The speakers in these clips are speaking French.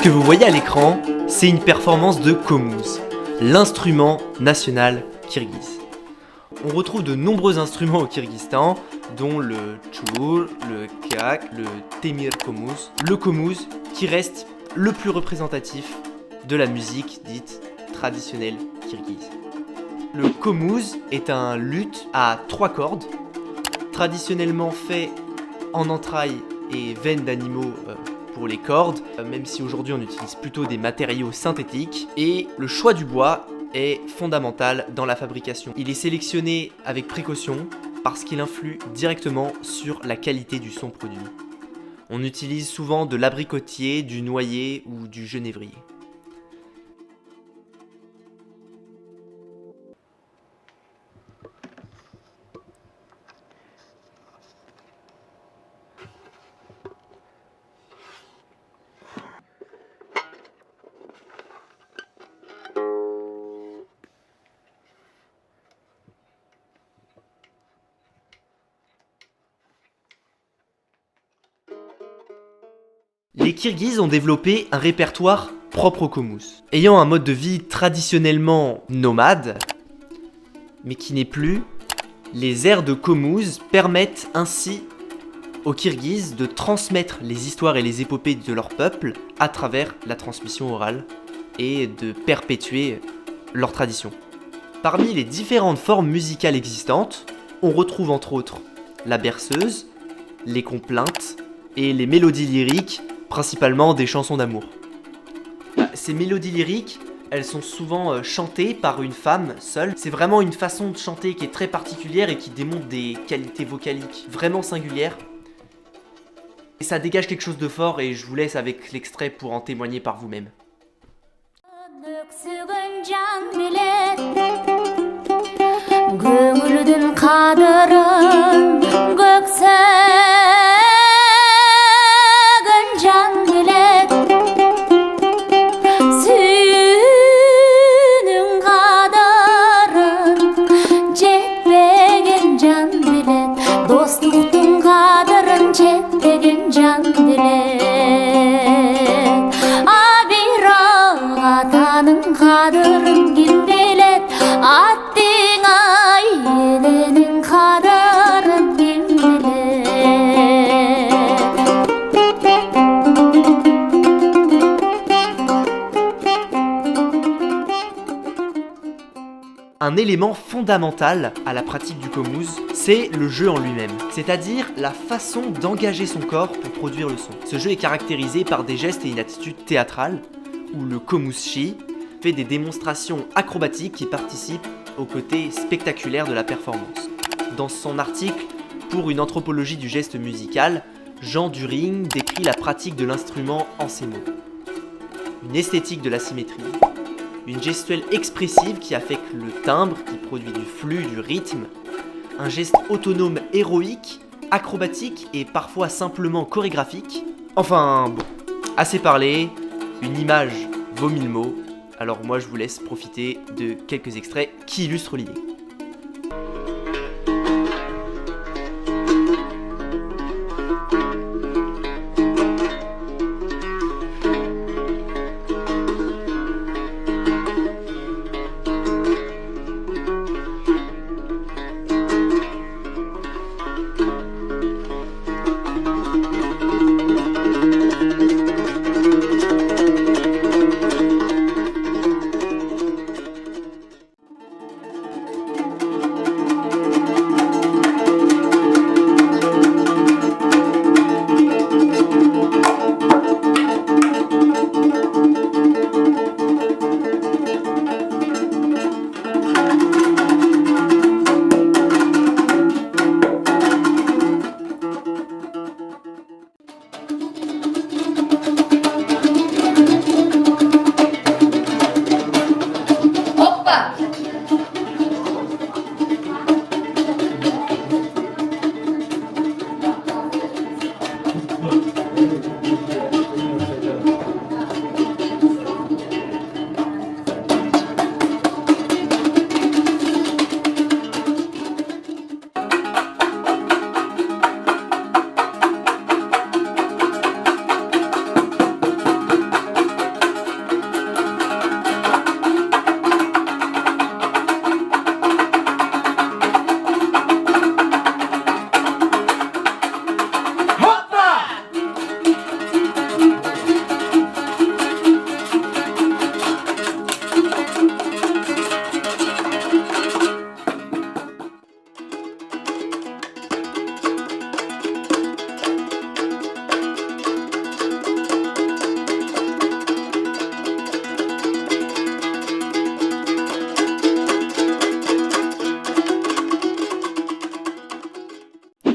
Ce que vous voyez à l'écran, c'est une performance de Komuz, l'instrument national kirghize. On retrouve de nombreux instruments au Kyrgyzstan, dont le tchoul, le kak, le temir komuz, le komuz qui reste le plus représentatif de la musique dite traditionnelle kirghize. Le komuz est un luth à 3 cordes, traditionnellement fait en entrailles et veines d'animaux pour les cordes, même si aujourd'hui on utilise plutôt des matériaux synthétiques, et le choix du bois est fondamental dans la fabrication. Il est sélectionné avec précaution parce qu'il influe directement sur la qualité du son produit. On utilise souvent de l'abricotier, du noyer ou du genévrier. Les Kirghizes ont développé un répertoire propre au komuz. Ayant un mode de vie traditionnellement nomade, mais qui n'est plus, les airs de komuz permettent ainsi aux Kirghizes de transmettre les histoires et les épopées de leur peuple à travers la transmission orale et de perpétuer leur tradition. Parmi les différentes formes musicales existantes, on retrouve entre autres la berceuse, les complaintes et les mélodies lyriques, principalement des chansons d'amour. Ces mélodies lyriques, elles sont souvent chantées par une femme seule. C'est vraiment une façon de chanter qui est très particulière et qui démontre des qualités vocaliques vraiment singulières. Et ça dégage quelque chose de fort et je vous laisse avec l'extrait pour en témoigner par vous-même. Un élément fondamental à la pratique du komuz, c'est le jeu en lui-même, c'est-à-dire la façon d'engager son corps pour produire le son. Ce jeu est caractérisé par des gestes et une attitude théâtrale, où le komuzchi fait des démonstrations acrobatiques qui participent au côté spectaculaire de la performance. Dans son article pour une anthropologie du geste musical, Jean During décrit la pratique de l'instrument en ces mots. Une esthétique de la symétrie, une gestuelle expressive qui affecte le timbre, qui produit du flux, du rythme, un geste autonome héroïque, acrobatique et parfois simplement chorégraphique. Enfin bon, assez parlé, une image vaut 1000 mots, alors moi je vous laisse profiter de quelques extraits qui illustrent l'idée.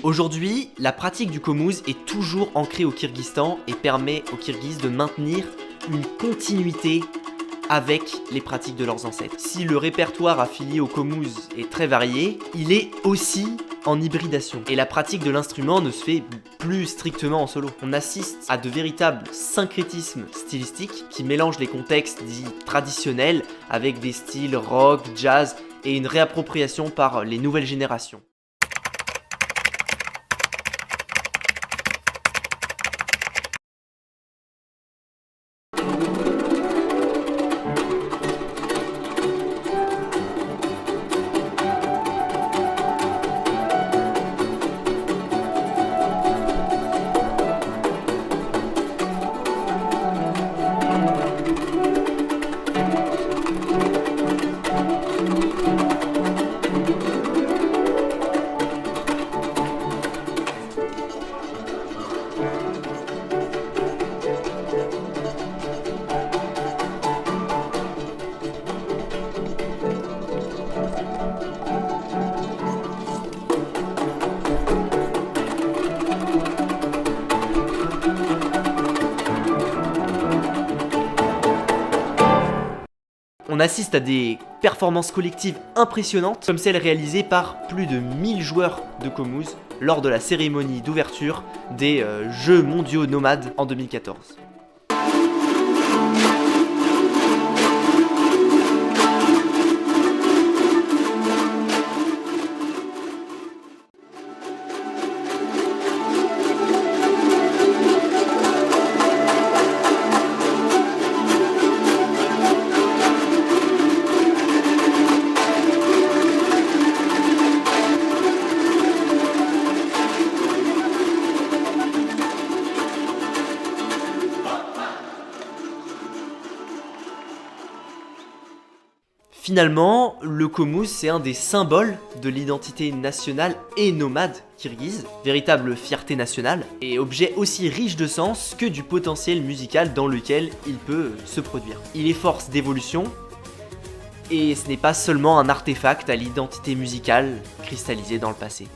Aujourd'hui, la pratique du komuz est toujours ancrée au Kyrgyzstan et permet aux Kirghizes de maintenir une continuité avec les pratiques de leurs ancêtres. Si le répertoire affilié au komuz est très varié, il est aussi en hybridation. Et la pratique de l'instrument ne se fait plus strictement en solo. On assiste à de véritables syncrétismes stylistiques qui mélangent les contextes dits traditionnels avec des styles rock, jazz et une réappropriation par les nouvelles générations. On assiste à des performances collectives impressionnantes, comme celles réalisées par plus de 1000 joueurs de komuz lors de la cérémonie d'ouverture des Jeux mondiaux nomades en 2014. Finalement, le komuz c'est un des symboles de l'identité nationale et nomade kirghize, véritable fierté nationale, et objet aussi riche de sens que du potentiel musical dans lequel il peut se produire. Il est force d'évolution, et ce n'est pas seulement un artefact à l'identité musicale cristallisée dans le passé.